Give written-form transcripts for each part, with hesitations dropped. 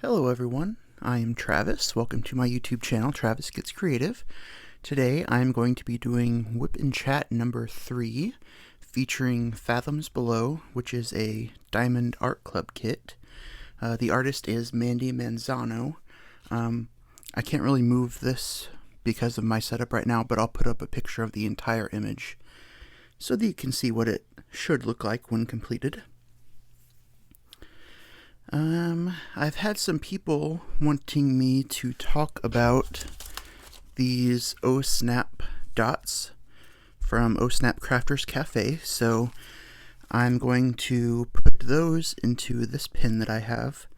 Hello everyone, I am Travis. Welcome to my YouTube channel, Travis Gets Creative. Today I'm going to be doing WIP Chat number 3, featuring Fathoms Below, which is a Diamond Art Club kit. The artist is Mandy Manzano. I can't really move this because of my setup right now, but I'll put up a picture of the entire image so that you can see what it should look like when completed. I've had some people wanting me to talk about these Oh Snap Dotz from Oh Snap Crafters Cafe, so I'm going to put those into this pin that I have.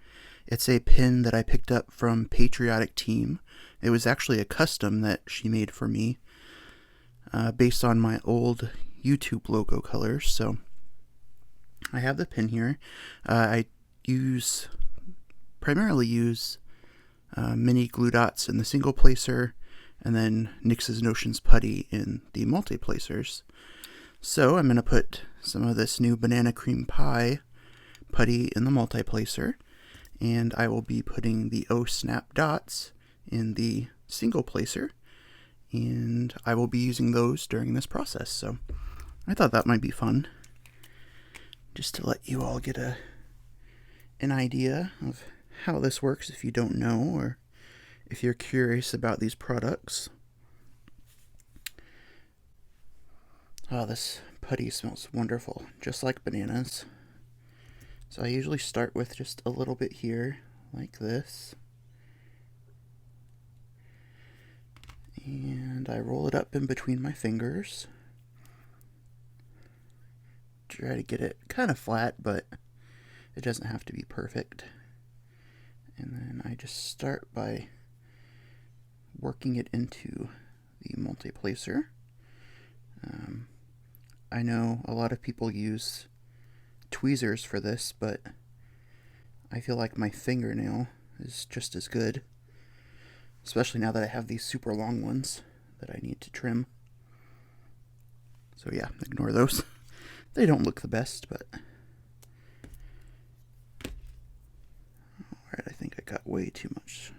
It's a pin that I picked up from Patriotic Team. It was actually a custom that she made for me, based on my old YouTube logo colors, so I have the pin here. I primarily use mini glue dots in the single placer, and then NYX's Notions Putty in the multi-placers. So I'm going to put some of this new banana cream pie putty in the multi-placer, and I will be putting the Oh Snap Dots in the single placer, and I will be using those during this process. So I thought that might be fun, just to let you all get an idea of how this works if you don't know, or if you're curious about these products. Oh, this putty smells wonderful, just like bananas. So I usually start with just a little bit here, like this. And I roll it up in between my fingers. Try to get it kind of flat, but it doesn't have to be perfect. And then I just start by working it into the multi-placer. I know a lot of people use tweezers for this, but I feel like my fingernail is just as good, especially now that I have these super long ones that I need to trim. So yeah, ignore those. They don't look the best, but alright, I think I got way too much.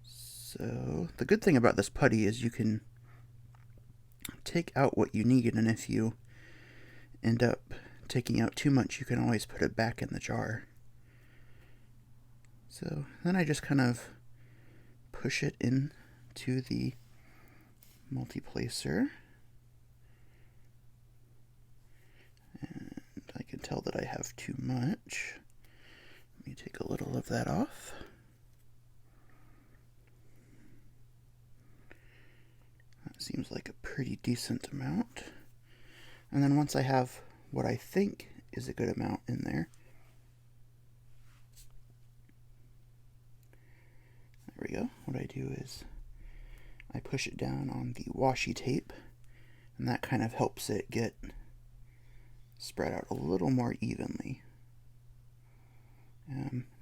So the good thing about this putty is you can take out what you need, and if you end up taking out too much, you can always put it back in the jar. So then I just kind of push it into the multi-placer, and I can tell that I have too much. Let me take a little of that off. That seems like a pretty decent amount. And then once I have what I think is a good amount in there, there we go. What I do is I push it down on the washi tape, and that kind of helps it get spread out a little more evenly.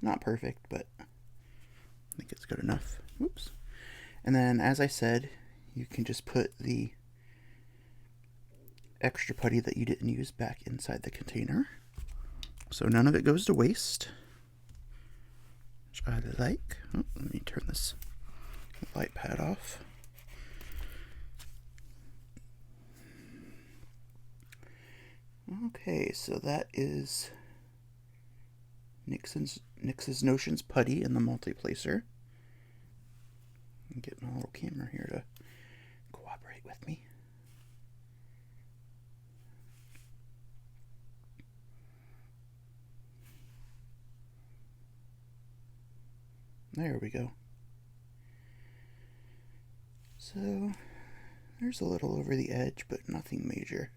Not perfect, but I think it's good enough. Oops. And then, as I said, you can just put the extra putty that you didn't use back inside the container, so none of it goes to waste, which I like. Oh, let me turn this light pad off. Okay, so that is NYX's Notions Putty in the multi-placer. Get my little camera here to cooperate with me. There we go. So there's a little over the edge, but nothing major.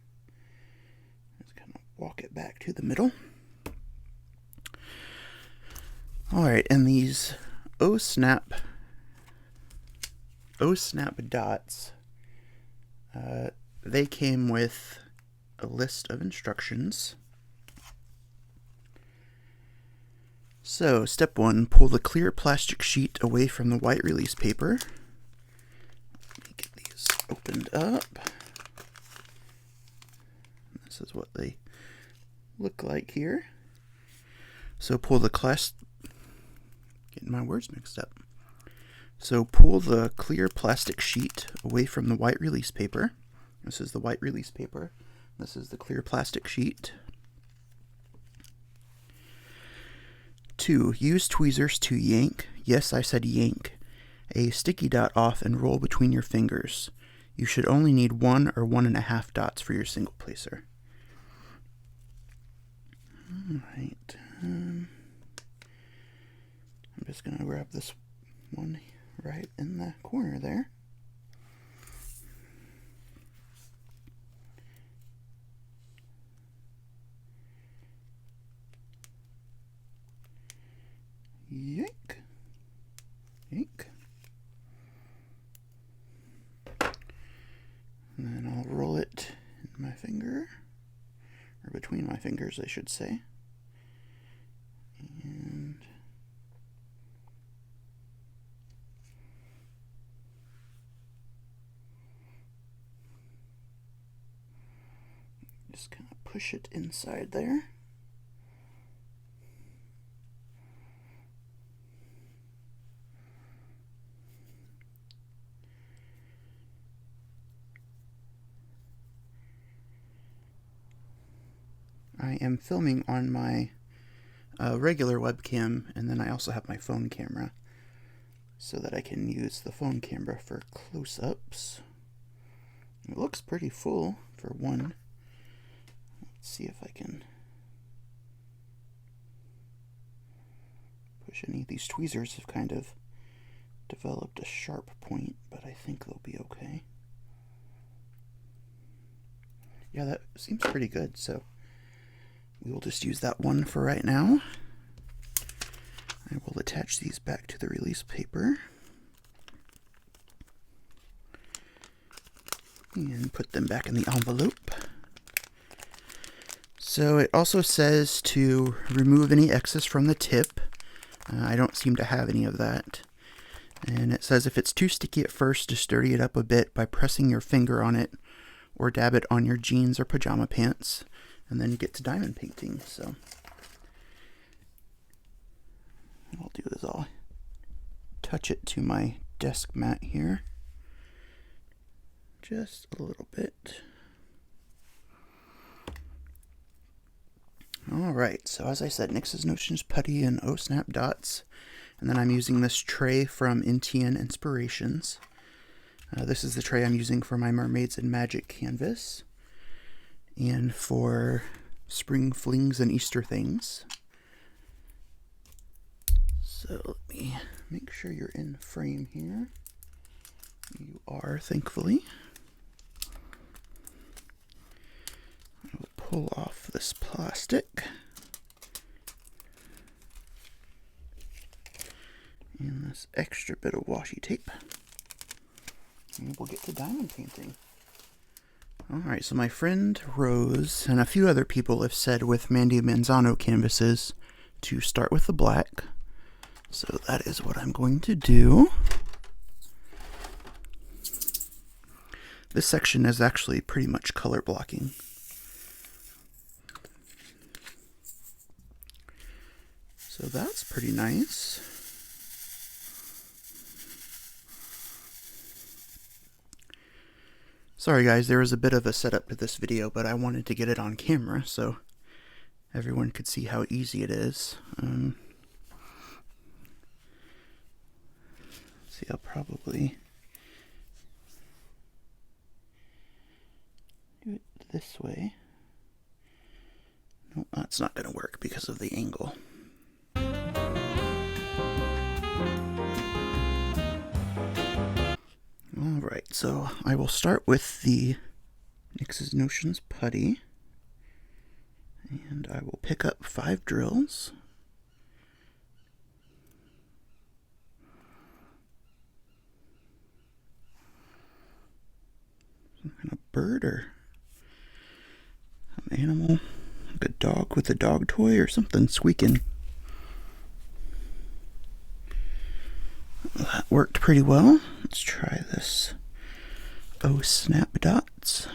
Just kind of walk it back to the middle. Alright, and these Oh Snap Dots, they came with a list of instructions. So, step 1, pull the clear plastic sheet away from the white release paper. Let me get these opened up. This is what they look like here. So pull the Getting my words mixed up. So pull the clear plastic sheet away from the white release paper. This is the white release paper. This is the clear plastic sheet. 2. Use tweezers to yank, yes, I said yank, a sticky dot off and roll between your fingers. You should only need 1 or 1.5 dots for your single placer. Alright. I'm just going to grab this one right in the corner there. Yank. Yank. And then I'll roll it in my finger, or between my fingers, I should say. And just kind of push it inside there. I am filming on my regular webcam, and then I also have my phone camera so that I can use the phone camera for close-ups. It looks pretty full for one. Let's see if I can push any. These tweezers have kind of developed a sharp point, but I think they'll be okay. Yeah, that seems pretty good, so we will just use that one for right now. I will attach these back to the release paper and put them back in the envelope. So it also says to remove any excess from the tip. I don't seem to have any of that. And it says if it's too sticky at first, just dirty it up a bit by pressing your finger on it or dab it on your jeans or pajama pants. And then get to diamond painting. So what I'll do is I'll touch it to my desk mat here just a little bit. Alright, so as I said, NYX's Notions Putty and Oh Snap Dotz. And then I'm using this tray from NTN Inspirations. This is the tray I'm using for my Mermaids and Magic canvas. And for Spring Flings and Easter Things. So let me make sure you're in frame here. You are, thankfully. I will pull off this plastic. And this extra bit of washi tape. And we'll get to diamond painting. Alright, so my friend Rose and a few other people have said with Mandy Manzano canvases to start with the black. So that is what I'm going to do. This section is actually pretty much color blocking. So that's pretty nice. Sorry guys, there was a bit of a setup to this video, but I wanted to get it on camera so everyone could see how easy it is. See, I'll probably do it this way. Nope, that's not going to work because of the angle. Alright, so I will start with the NYX's Notions Putty, and I will pick up 5 drills. Some kind of bird or an animal, like a dog with a dog toy or something squeaking. That worked pretty well. Let's try this Oh Snap Dotz.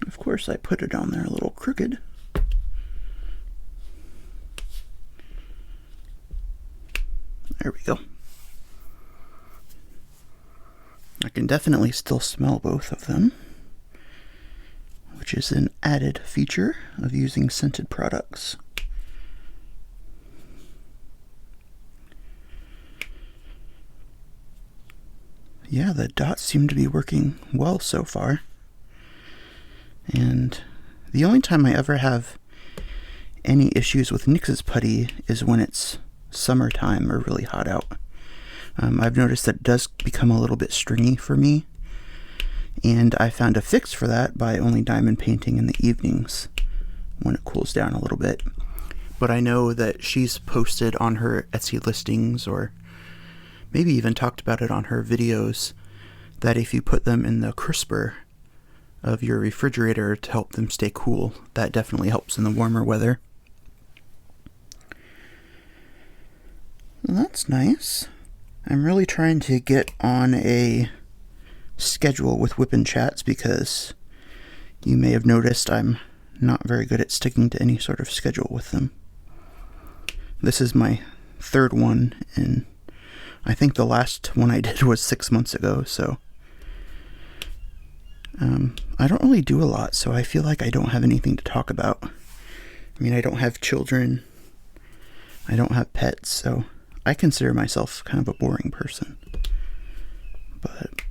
Of course I put it on there a little crooked. There we go. I can definitely still smell both of them, which is an added feature of using scented products. Yeah, the dots seem to be working well so far. And the only time I ever have any issues with NYX's putty is when it's summertime or really hot out. I've noticed that it does become a little bit stringy for me, and I found a fix for that by only diamond painting in the evenings when it cools down a little bit. But I know that she's posted on her Etsy listings, or maybe even talked about it on her videos, that if you put them in the crisper of your refrigerator to help them stay cool, that definitely helps in the warmer weather. Well, that's nice. I'm really trying to get on a schedule with WIP Chats because you may have noticed I'm not very good at sticking to any sort of schedule with them. This is my third one, and I think the last one I did was 6 months ago, so I don't really do a lot, so I feel like I don't have anything to talk about. I mean, I don't have children, I don't have pets, so I consider myself kind of a boring person. But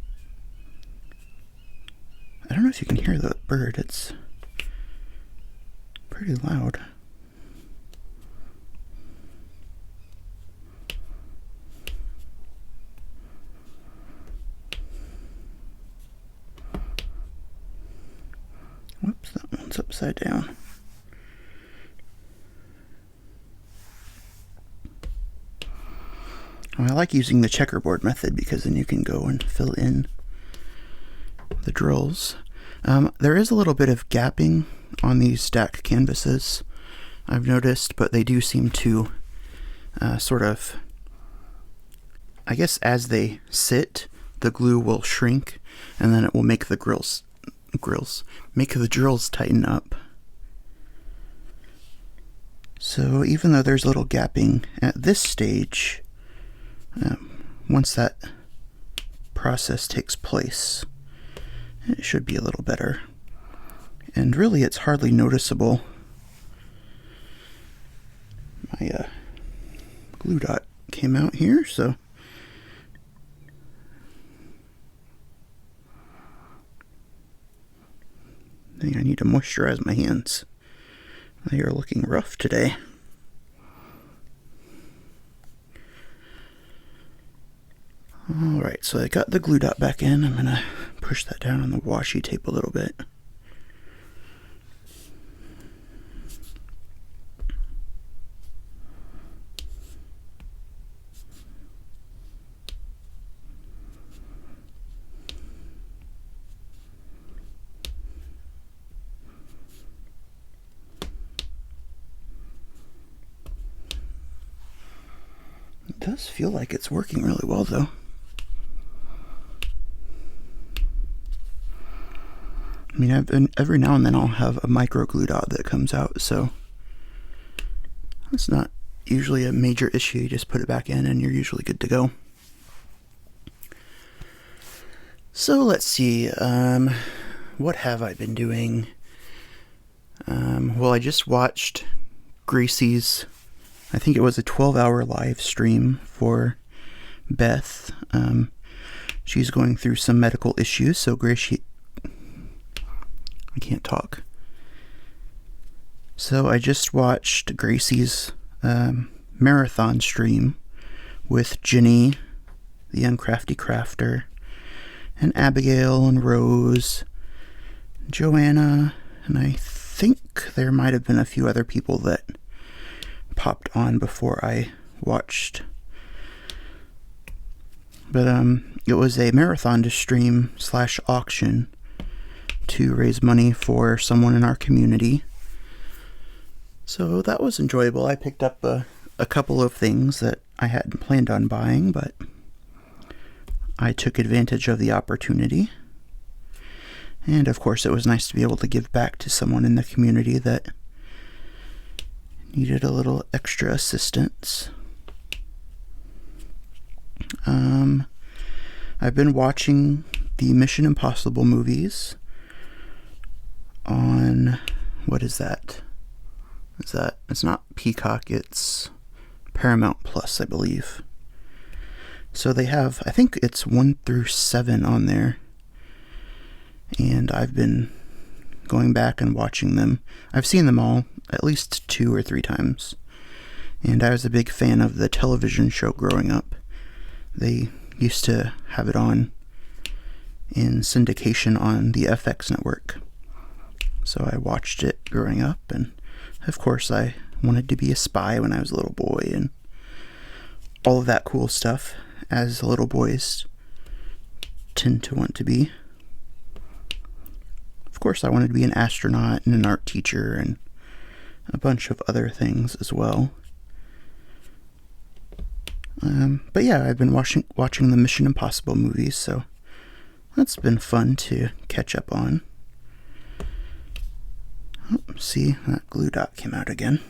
I don't know if you can hear the bird. It's pretty loud. Whoops, that one's upside down. Well, I like using the checkerboard method because then you can go and fill in the drills. There is a little bit of gapping on these stacked canvases, I've noticed, but they do seem to sort of, I guess as they sit, the glue will shrink, and then it will make the drills tighten up. So even though there's a little gapping at this stage, once that process takes place, it should be a little better. And really, it's hardly noticeable. My glue dot came out here, so I think I need to moisturize my hands. They are looking rough today. Alright, so I got the glue dot back in. I'm going to push that down on the washi tape a little bit. It does feel like it's working really well, though. I mean, every now and then I'll have a micro glue dot that comes out, so that's not usually a major issue. You just put it back in and you're usually good to go. So let's see, what have I been doing? Well, I just watched Gracie's, I think it was a 12-hour live stream for Beth. She's going through some medical issues, so Gracie, I can't talk. So I just watched Gracie's marathon stream with Ginny, the Uncrafty Crafter, and Abigail and Rose, Joanna, and I think there might have been a few other people that popped on before I watched. But it was a marathon to stream / auction to raise money for someone in our community. So that was enjoyable. I picked up a couple of things that I hadn't planned on buying, but I took advantage of the opportunity. And of course, it was nice to be able to give back to someone in the community that needed a little extra assistance. I've been watching the Mission Impossible movies on, what is that? It's not Peacock, it's Paramount Plus, I believe. So they have, I think it's 1 through 7 on there. And I've been going back and watching them. I've seen them all at least 2 or 3 times. And I was a big fan of the television show growing up. They used to have it on in syndication on the FX network. So I watched it growing up, and of course I wanted to be a spy when I was a little boy and all of that cool stuff, as little boys tend to want to be. Of course I wanted to be an astronaut and an art teacher and a bunch of other things as well. But yeah, I've been watching the Mission Impossible movies, so that's been fun to catch up on. Oh, see, that glue dot came out again.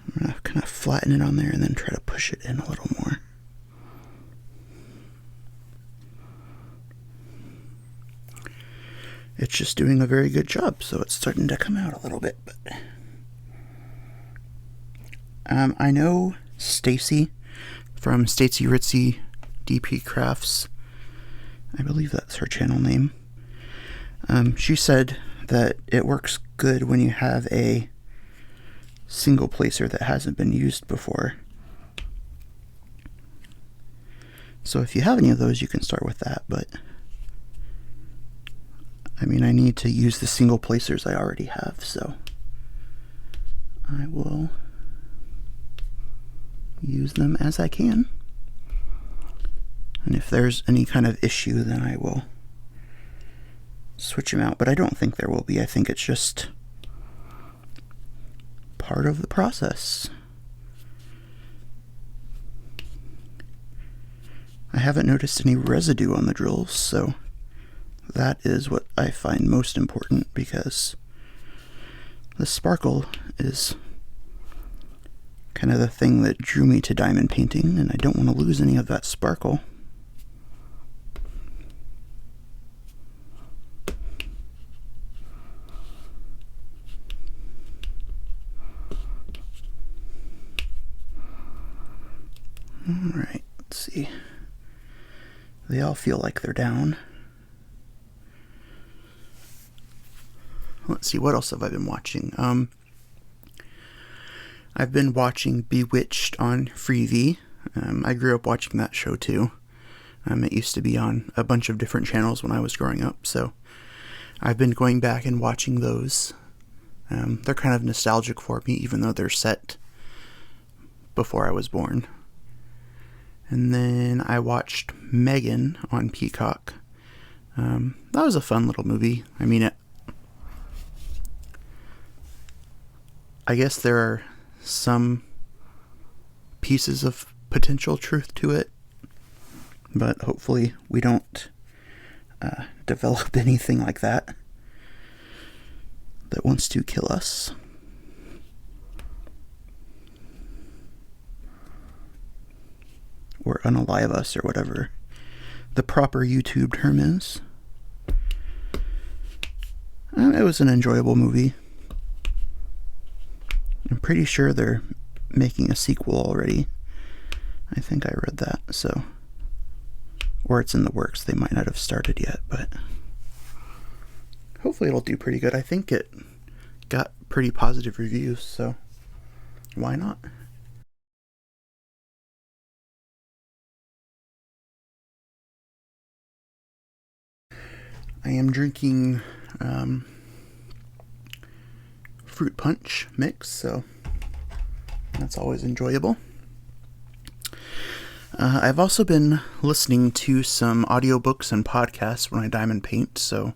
I'm going to kind of flatten it on there and then try to push it in a little more. It's just doing a very good job, so it's starting to come out a little bit. But I know Stacy from Stacy Ritzy DP Crafts. I believe that's her channel name. She said that it works good when you have a single placer that hasn't been used before. So if you have any of those, you can start with that, but I mean, I need to use the single placers I already have, so I will use them as I can. And if there's any kind of issue, then I will switch them out, but I don't think there will be. I think it's just part of the process. I haven't noticed any residue on the drills, so that is what I find most important, because the sparkle is kind of the thing that drew me to diamond painting, and I don't want to lose any of that sparkle. Alright, let's see. They all feel like they're down. Let's see, what else have I been watching? I've been watching Bewitched on Freevee. I grew up watching that show too. It used to be on a bunch of different channels when I was growing up, so I've been going back and watching those. They're kind of nostalgic for me, even though they're set before I was born. And then I watched Megan on Peacock. That was a fun little movie. I mean, I guess there are some pieces of potential truth to it, but hopefully we don't develop anything like that wants to kill us. Or unalive us, or whatever the proper YouTube term is. It was an enjoyable movie. I'm pretty sure they're making a sequel already. I think I read that, so. Or it's in the works. They might not have started yet, but hopefully it'll do pretty good. I think it got pretty positive reviews, so why not? I am drinking fruit punch mix, so that's always enjoyable. I've also been listening to some audiobooks and podcasts when I diamond paint. So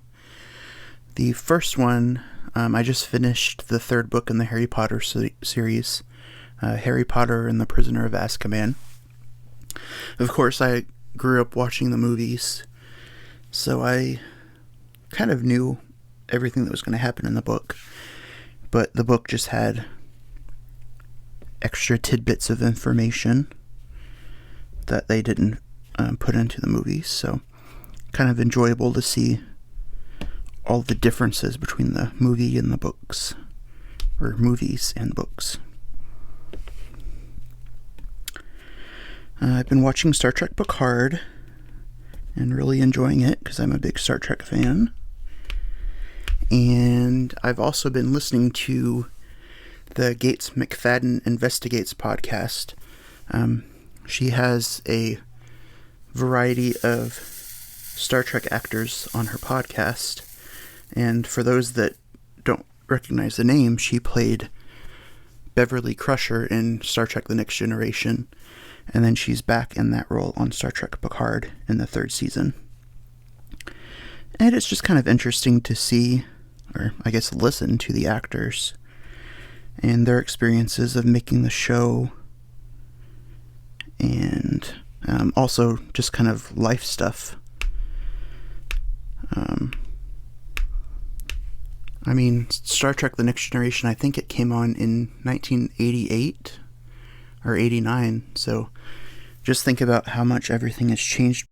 the first one, I just finished the 3rd book in the Harry Potter series, Harry Potter and the Prisoner of Azkaban. Of course, I grew up watching the movies, so I kind of knew everything that was going to happen in the book, but the book just had extra tidbits of information that they didn't put into the movies, so kind of enjoyable to see all the differences between the movie and the books, or movies and books. I've been watching Star Trek Picard and really enjoying it because I'm a big Star Trek fan. And I've also been listening to the Gates McFadden Investigates podcast. She has a variety of Star Trek actors on her podcast. And for those that don't recognize the name, she played Beverly Crusher in Star Trek The Next Generation. And then she's back in that role on Star Trek Picard in the 3rd season. And it's just kind of interesting to see, or I guess listen to the actors and their experiences of making the show, and also just kind of life stuff. I mean, Star Trek The Next Generation, I think it came on in 1988 or 89, so just think about how much everything has changed.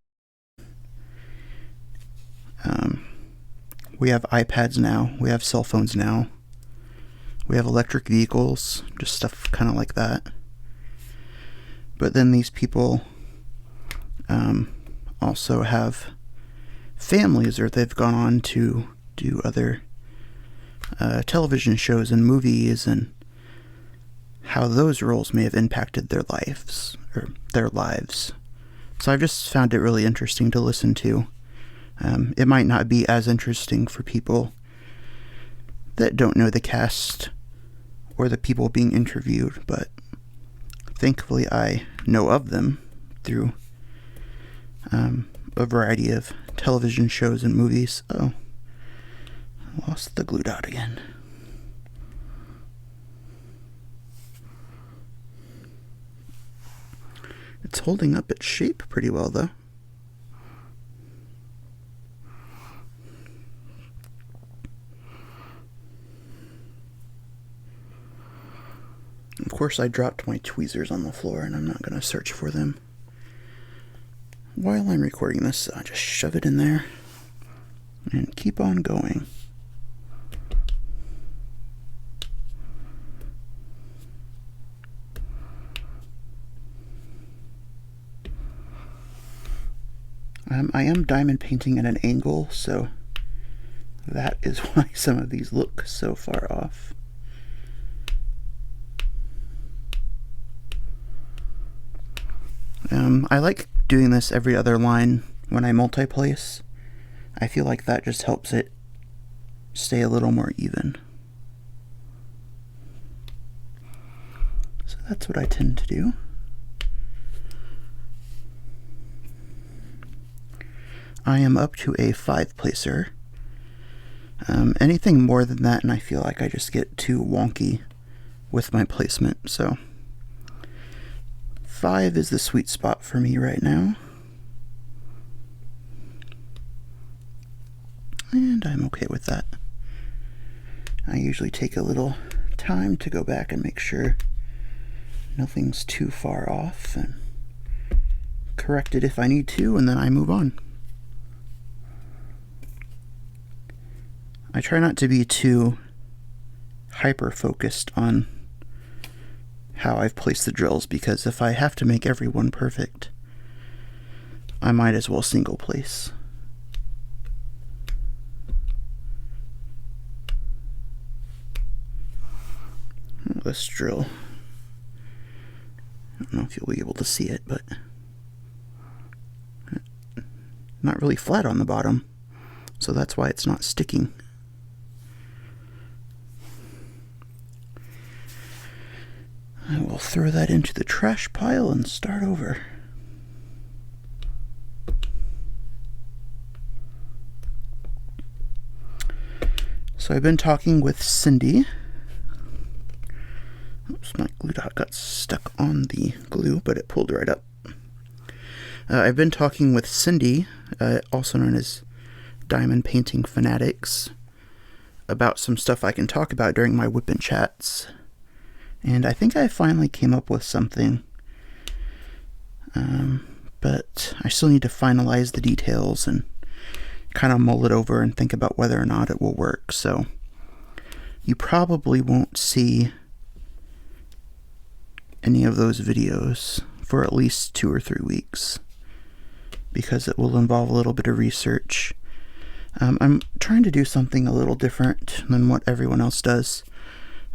We have iPads now, we have cell phones now, we have electric vehicles, just stuff kind of like that. But then these people also have families, or they've gone on to do other television shows and movies, and how those roles may have impacted their lives, or their lives. So I've just found it really interesting to listen to. It might not be as interesting for people that don't know the cast or the people being interviewed, but thankfully I know of them through a variety of television shows and movies. Oh, I lost the glue dot again. It's holding up its shape pretty well, though. Of course, I dropped my tweezers on the floor, and I'm not going to search for them while I'm recording this, so I'll just shove it in there and keep on going. I am diamond painting at an angle, so that is why some of these look so far off. I like doing this every other line when I multi-place. I feel like that just helps it stay a little more even. So that's what I tend to do. I am up to a 5-placer. Anything more than that, and I feel like I just get too wonky with my placement, so 5 is the sweet spot for me right now. And I'm okay with that. I usually take a little time to go back and make sure nothing's too far off, and correct it if I need to, and then I move on. I try not to be too hyper-focused on how I've placed the drills, because if I have to make every one perfect, I might as well single place. This drill, I don't know if you'll be able to see it, but not really flat on the bottom, so that's why it's not sticking. I will throw that into the trash pile and start over. So I've been talking with Cindy. Oops, my glue dot got stuck on the glue, but it pulled right up. I've been talking with Cindy, also known as diamond painting fanatics about some stuff I can talk about during my WIP chats. And I think I finally came up with something. But I still need to finalize the details and kind of mull it over and think about whether or not it will work. So you probably won't see any of those videos for at least 2 or 3 weeks, because it will involve a little bit of research. I'm trying to do something a little different than what everyone else does.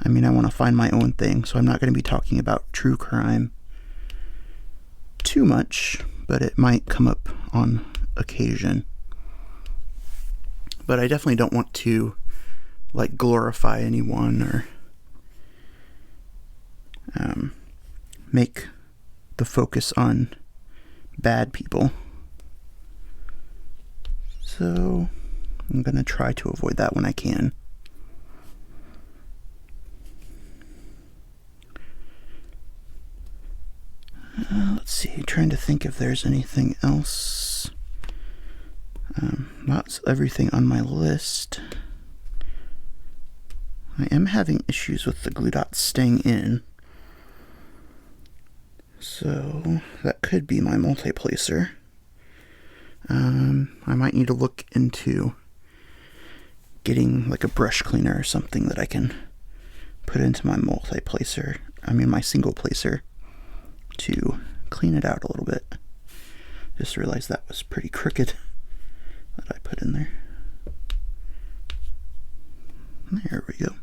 I mean, I want to find my own thing, so I'm not going to be talking about true crime too much, but it might come up on occasion. But I definitely don't want to, like, glorify anyone or make the focus on bad people. So I'm going to try to avoid that when I can. Let's see, trying to think if there's anything else. That's everything on my list. I am having issues with the glue dots staying in. So that could be my multi-placer. I might need to look into getting like a brush cleaner or something that I can put into my multi-placer, my single placer, to clean it out a little bit. Just realized that was pretty crooked that I put in there. There we go.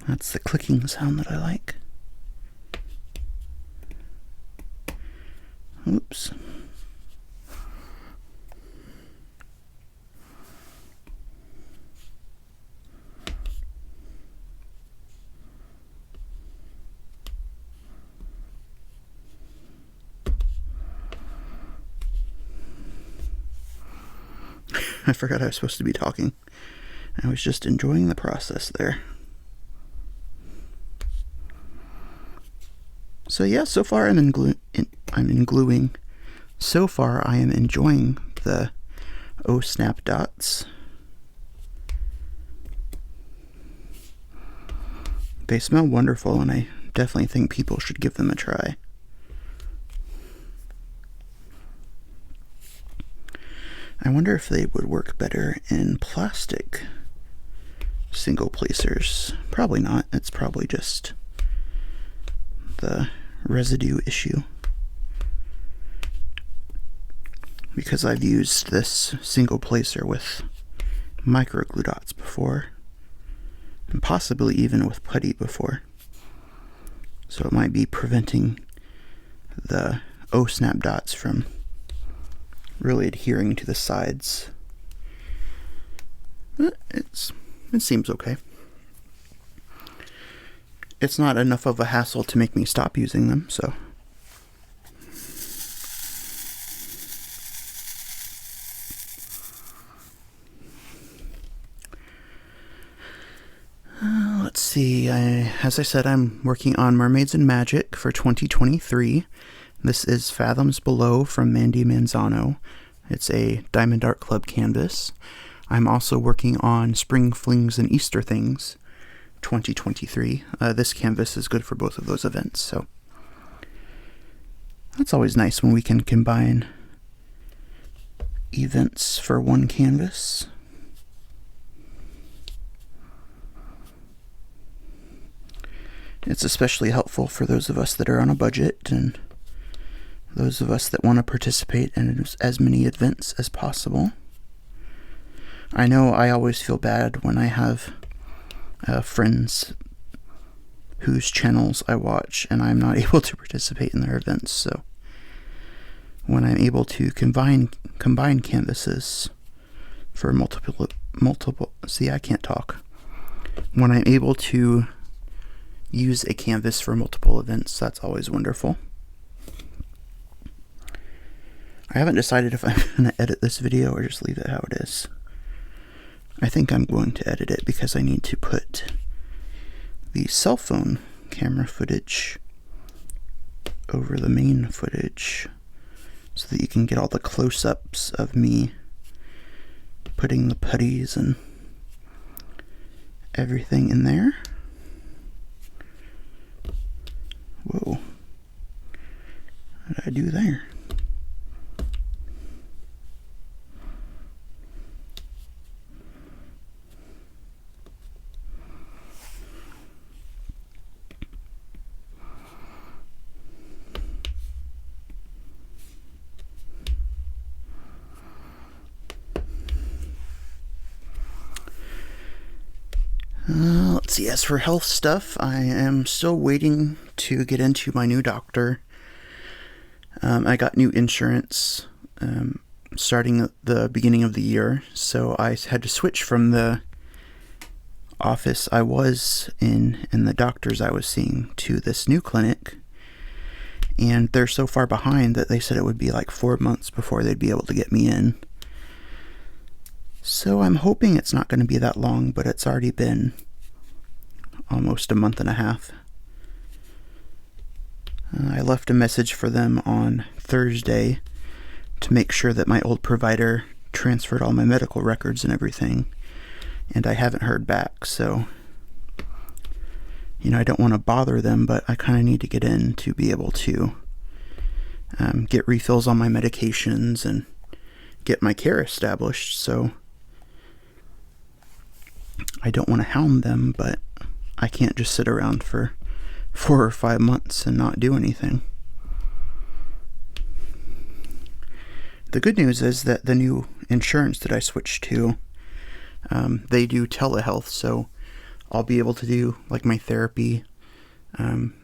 That's the clicking sound that I like. Oops. I forgot I was supposed to be talking. I was just enjoying the process there. So yeah, so far I'm in gluing. So far I am enjoying the snap dots. They smell wonderful, and I definitely think people should give them a try. I wonder if they would work better in plastic single placers. Probably not. It's probably just the residue issue, because I've used this single placer with micro glue dots before, and possibly even with putty before, so it might be preventing the snap dots from really adhering to the sides. But it seems okay. It's not enough of a hassle to make me stop using them, so. Let's see, as I said, I'm working on Mermaids and Magic for 2023. This is Fathoms Below from Mandy Manzano. It's a Diamond Art Club canvas. I'm also working on Spring Flings and Easter Things 2023. This canvas is good for both of those events, so that's always nice when we can combine events for one canvas. It's especially helpful for those of us that are on a budget and those of us that want to participate in as many events as possible. I know I always feel bad when I have friends whose channels I watch and I'm not able to participate in their events, so when I'm able to combine canvases for multiple, see, I can't talk. When I'm able to use a canvas for multiple events. That's always wonderful. I haven't decided if I'm going to edit this video or just leave it how it is. I think I'm going to edit it because I need to put the cell phone camera footage over the main footage so that you can get all the close-ups of me putting the putties and everything in there. Whoa. What did I do there? Let's see, as for health stuff, I am still waiting to get into my new doctor. I got new insurance starting at the beginning of the year, so I had to switch from the office I was in and the doctors I was seeing to this new clinic, and they're so far behind that they said it would be like 4 months before they'd be able to get me in. So I'm hoping it's not going to be that long, but it's already been almost a month and a half. I left a message for them on Thursday to make sure that my old provider transferred all my medical records and everything, and I haven't heard back, so I don't want to bother them, but I kind of need to get in to be able to get refills on my medications and get my care established. So I don't want to hound them, but I can't just sit around for 4 or 5 months and not do anything. The good news is that the new insurance that I switched to, they do telehealth, so I'll be able to do like my therapy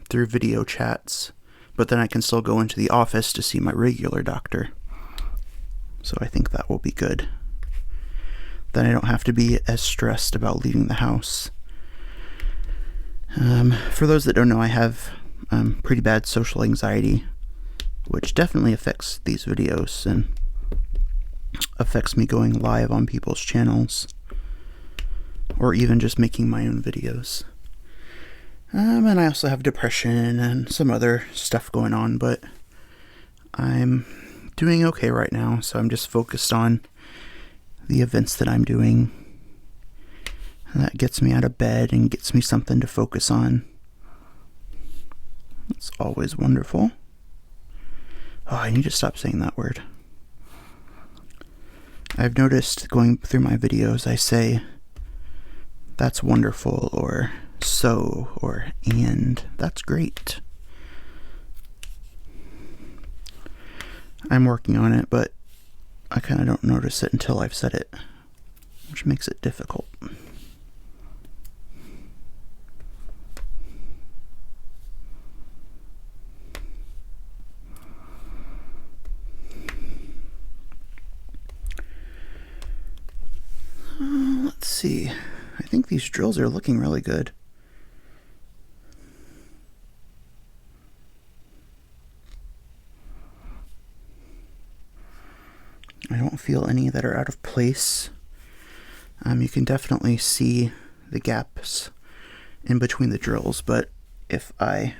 through video chats, but then I can still go into the office to see my regular doctor. So I think that will be good. Then I don't have to be as stressed about leaving the house. For those that don't know, I have pretty bad social anxiety, which definitely affects these videos and affects me going live on people's channels, or even just making my own videos. And I also have depression and some other stuff going on, but I'm doing okay right now, so I'm just focused on the events that I'm doing. And that gets me out of bed and gets me something to focus on. It's always wonderful. Oh, I need to stop saying that word. I've noticed going through my videos, I say, "That's wonderful," or "so," or "and." That's great. I'm working on it, but I kind of don't notice it until I've said it, which makes it difficult. Let's see. I think these drills are looking really good. I don't feel any that are out of place. You can definitely see the gaps in between the drills, but if I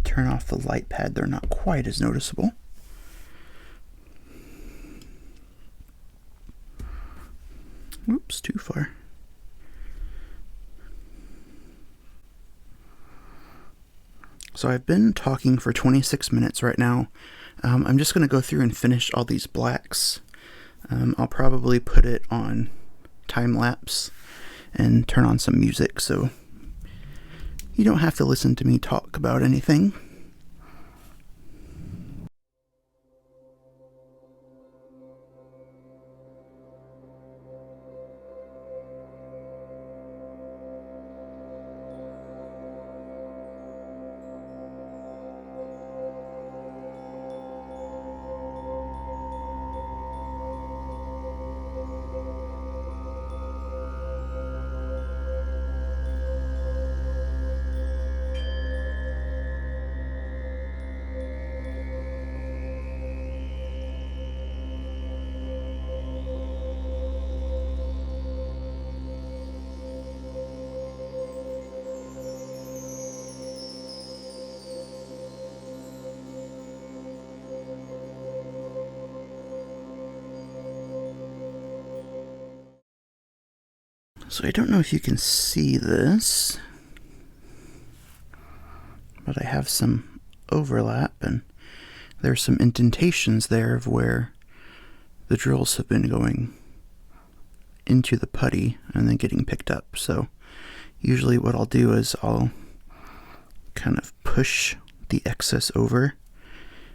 turn off the light pad, they're not quite as noticeable. Oops, too far. So I've been talking for 26 minutes right now. I'm just going to go through and finish all these blacks. I'll probably put it on time lapse and turn on some music so you don't have to listen to me talk about anything. So I don't know if you can see this, but I have some overlap, and there's some indentations there of where the drills have been going into the putty and then getting picked up. So usually what I'll do is I'll kind of push the excess over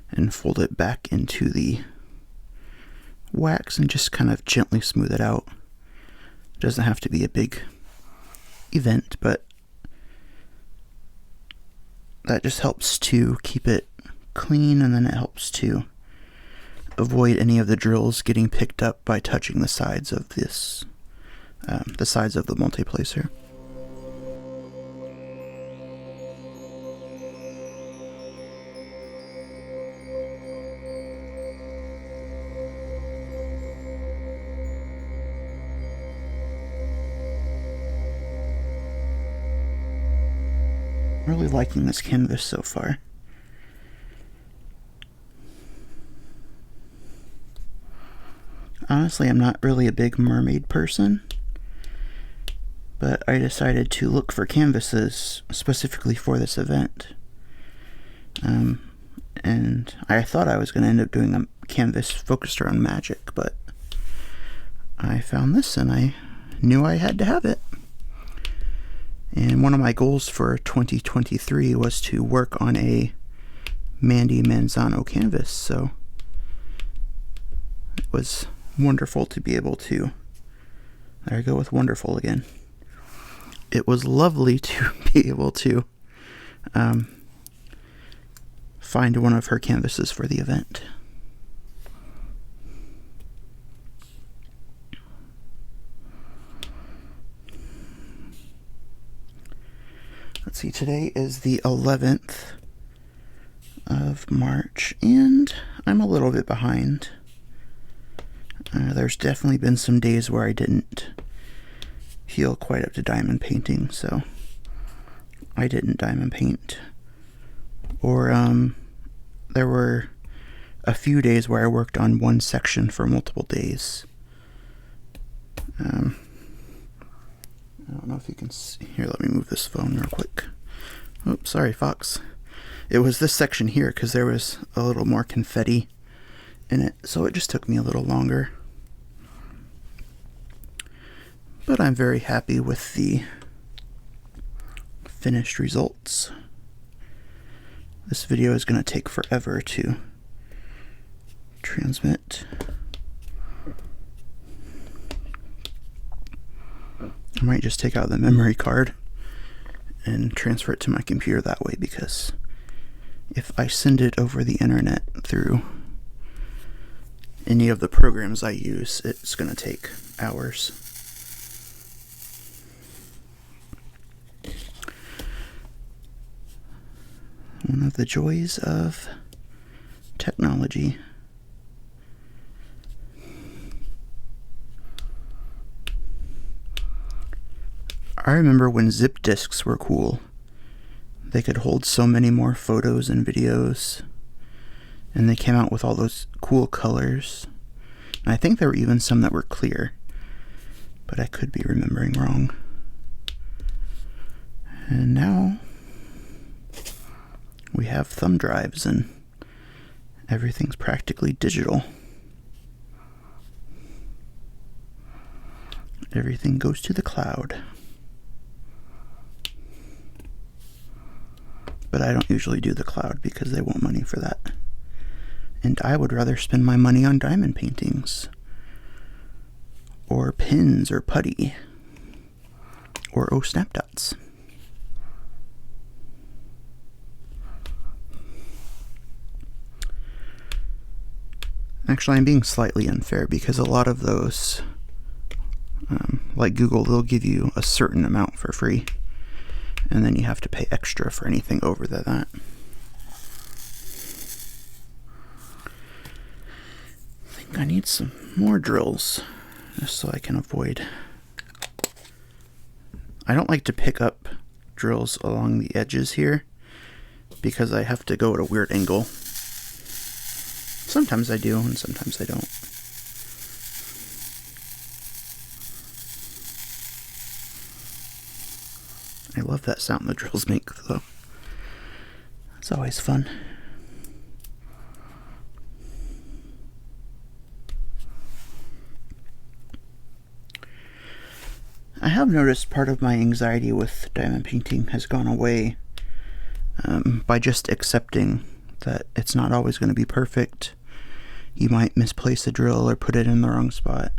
and fold it back into the wax and just kind of gently smooth it out. It doesn't have to be a big event, but that just helps to keep it clean, and then it helps to avoid any of the drills getting picked up by touching the sides of this, the sides of the multi-placer. Really liking this canvas so far. Honestly, I'm not really a big mermaid person, but I decided to look for canvases specifically for this event. And I thought I was going to end up doing a canvas focused around magic, but I found this and I knew I had to have it. And one of my goals for 2023 was to work on a Mandy Manzano canvas, so it was wonderful to be able to, there I go with wonderful again. It was lovely to be able to find one of her canvases for the event. Let's see, today is the 11th of March, and I'm a little bit behind. There's definitely been some days where I didn't feel quite up to diamond painting, so I didn't diamond paint. Or there were a few days where I worked on one section for multiple days. I don't know if you can see. Here, let me move this phone real quick. Oops, sorry, Fox. It was this section here because there was a little more confetti in it, so it just took me a little longer. But I'm very happy with the finished results. This video is going to take forever to transmit. I might just take out the memory card and transfer it to my computer that way, because if I send it over the internet through any of the programs I use, it's going to take hours. One of the joys of technology. I remember when zip disks were cool. They could hold so many more photos and videos, and they came out with all those cool colors. And I think there were even some that were clear, but I could be remembering wrong. And now we have thumb drives and everything's practically digital. Everything goes to the cloud. But I don't usually do the cloud because they want money for that. And I would rather spend my money on diamond paintings, or pins, or putty, or snap dots. Actually, I'm being slightly unfair because a lot of those, like Google, they'll give you a certain amount for free, and then you have to pay extra for anything over that. I think I need some more drills just so I can avoid. I don't like to pick up drills along the edges here because I have to go at a weird angle. Sometimes I do, and sometimes I don't. love that sound the drills make, though. It's always fun. I have noticed part of my anxiety with diamond painting has gone away by just accepting that it's not always going to be perfect. You might misplace a drill or put it in the wrong spot.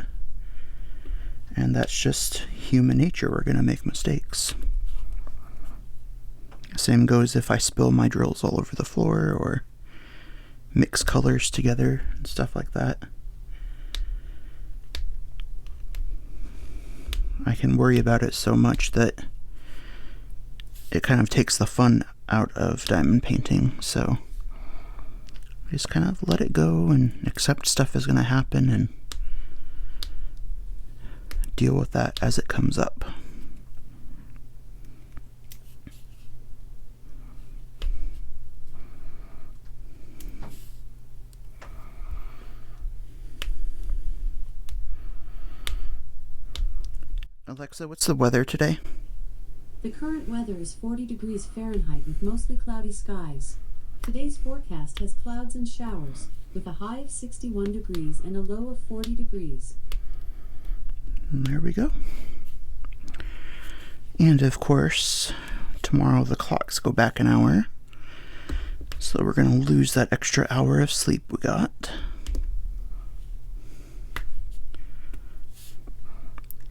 And that's just human nature. We're going to make mistakes. Same goes if I spill my drills all over the floor or mix colors together and stuff like that. I can worry about it so much that it kind of takes the fun out of diamond painting. So I just kind of let it go and accept stuff is going to happen and deal with that as it comes up. Alexa, what's the weather today? The current weather is 40 degrees Fahrenheit with mostly cloudy skies. Today's forecast has clouds and showers, with a high of 61 degrees and a low of 40 degrees. And there we go. And of course, tomorrow the clocks go back an hour. So we're going to lose that extra hour of sleep we got.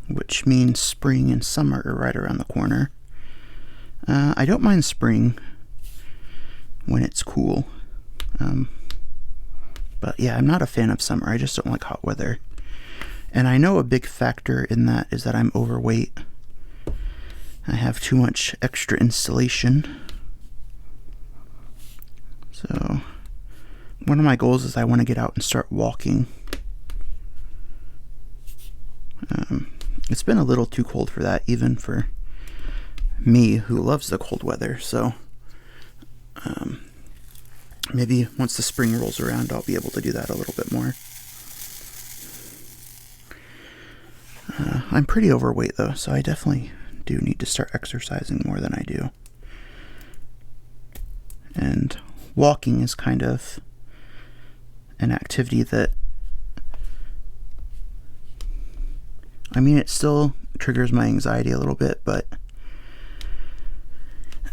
Which means spring and summer are right around the corner. I don't mind spring when it's cool. But yeah, I'm not a fan of summer. I just don't like hot weather. And I know a big factor in that is that I'm overweight. I have too much extra installation. So one of my goals is I want to get out and start walking. It's been a little too cold for that, even for me who loves the cold weather. So maybe once the spring rolls around, I'll be able to do that a little bit more. I'm pretty overweight though, so I definitely do need to start exercising more than I do. And walking is kind of an activity that, I mean, it still triggers my anxiety a little bit, but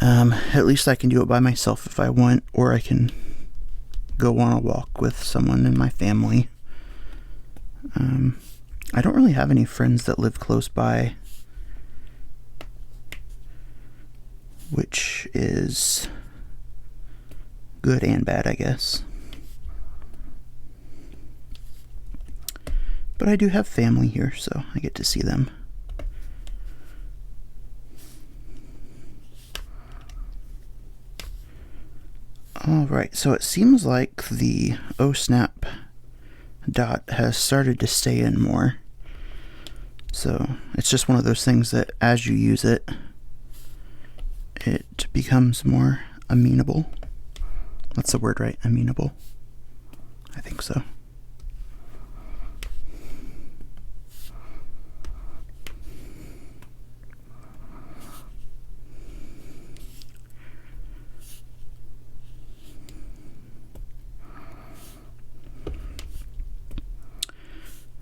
at least I can do it by myself if I want, or I can go on a walk with someone in my family. I don't really have any friends that live close by, which is good and bad, I guess. But I do have family here, so I get to see them. Alright, so it seems like the O-Snap dot has started to stay in more. So it's just one of those things that as you use it, it becomes more amenable. That's the word, right? Amenable? I think so.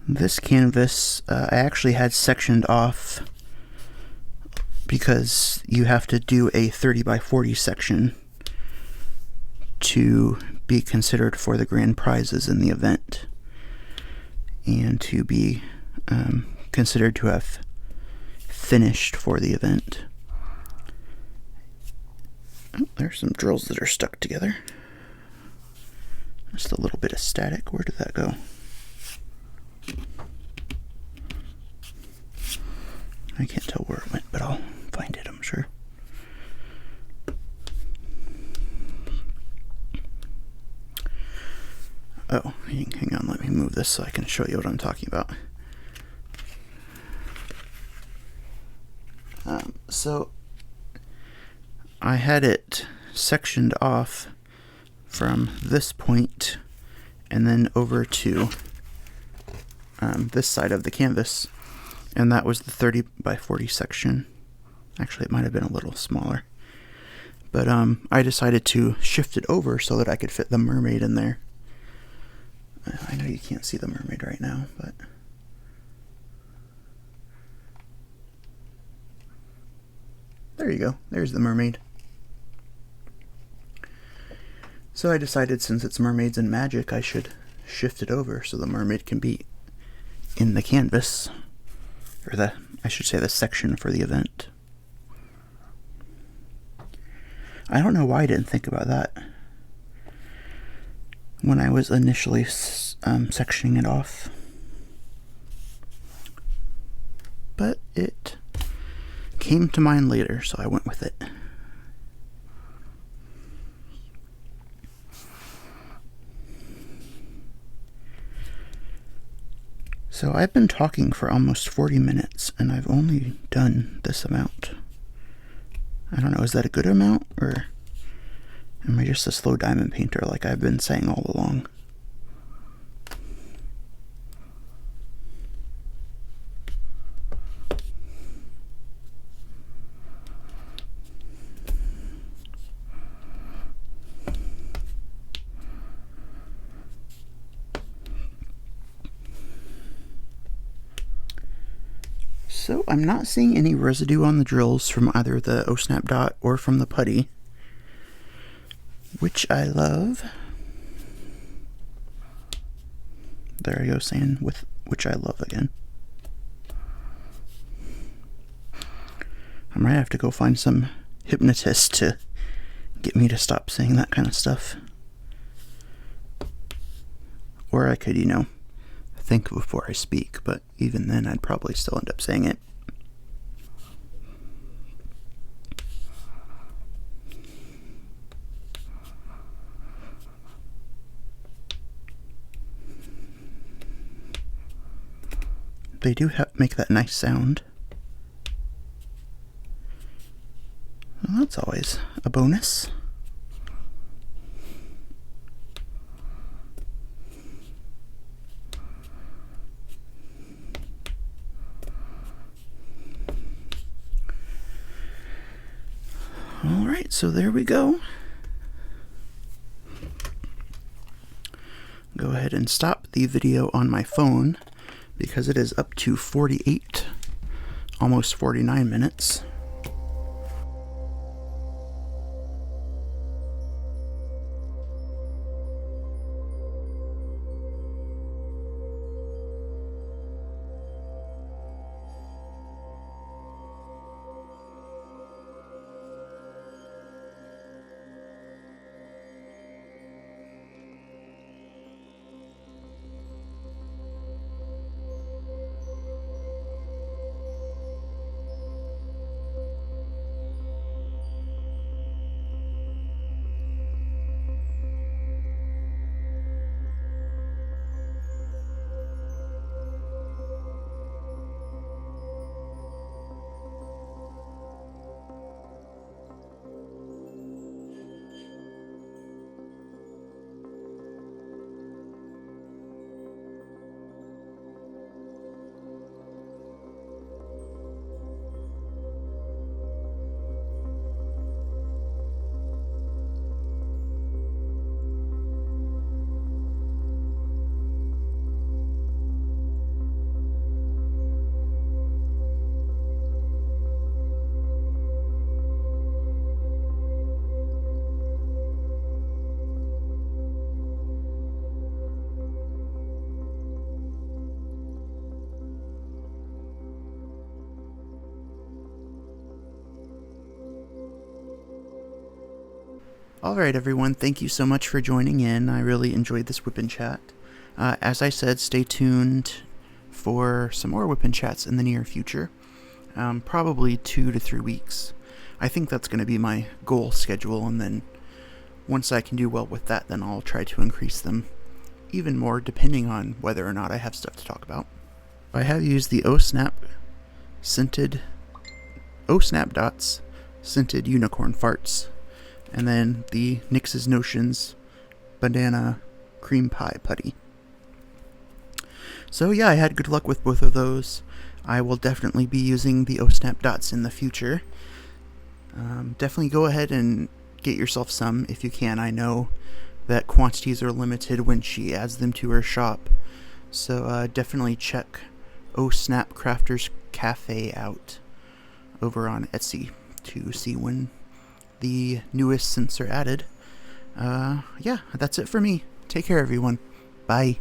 This canvas I actually had sectioned off because you have to do a 30 by 40 section to be considered for the grand prizes in the event and to be considered to have finished for the event. Oh, there's some drills that are stuck together. Just a little bit of static. Where did that go? I can't tell where it went, but I'll find it, I'm sure. Oh, hang on, let me move this so I can show you what I'm talking about. So I had it sectioned off from this point and then over to this side of the canvas, and that was the 30 by 40 section Actually, it might have been a little smaller. But I decided to shift it over so that I could fit the mermaid in there. I know you can't see the mermaid right now, but... there you go. There's the mermaid. So I decided, since it's mermaids and magic, I should shift it over so the mermaid can be in the canvas. Or I should say the section for the event. I don't know why I didn't think about that when I was initially sectioning it off. But it came to mind later, so I went with it. So I've been talking for almost 40 minutes, and I've only done this amount. I don't know, is that a good amount, or am I just a slow diamond painter like I've been saying all along? So I'm not seeing any residue on the drills from either the O-Snap Dot or from the Putty, which I love. There I go saying with which I love again. I might have to go find some hypnotist to get me to stop saying that kind of stuff. Or I could, think before I speak, but even then I'd probably still end up saying it. They do make that nice sound. Well, that's always a bonus. Alright, so there we go. Go ahead and stop the video on my phone because it is up to 48, almost 49 minutes. Alright everyone, thank you so much for joining in. I really enjoyed this WIP Chat. As I said, stay tuned for some more WIP Chats in the near future. Probably 2 to 3 weeks. I think that's going to be my goal schedule, and then once I can do well with that, then I'll try to increase them even more depending on whether or not I have stuff to talk about. I have used the O-Snap Dots Scented Unicorn Farts, and then the NYX's Notions Banana Cream Pie Putty. So yeah, I had good luck with both of those. I will definitely be using the O-Snap dots in the future. Definitely go ahead and get yourself some if you can. I know that quantities are limited when she adds them to her shop. So definitely check O-Snap Crafters Cafe out over on Etsy to see when the newest scents are added. Yeah, that's it for me. Take care, everyone. Bye.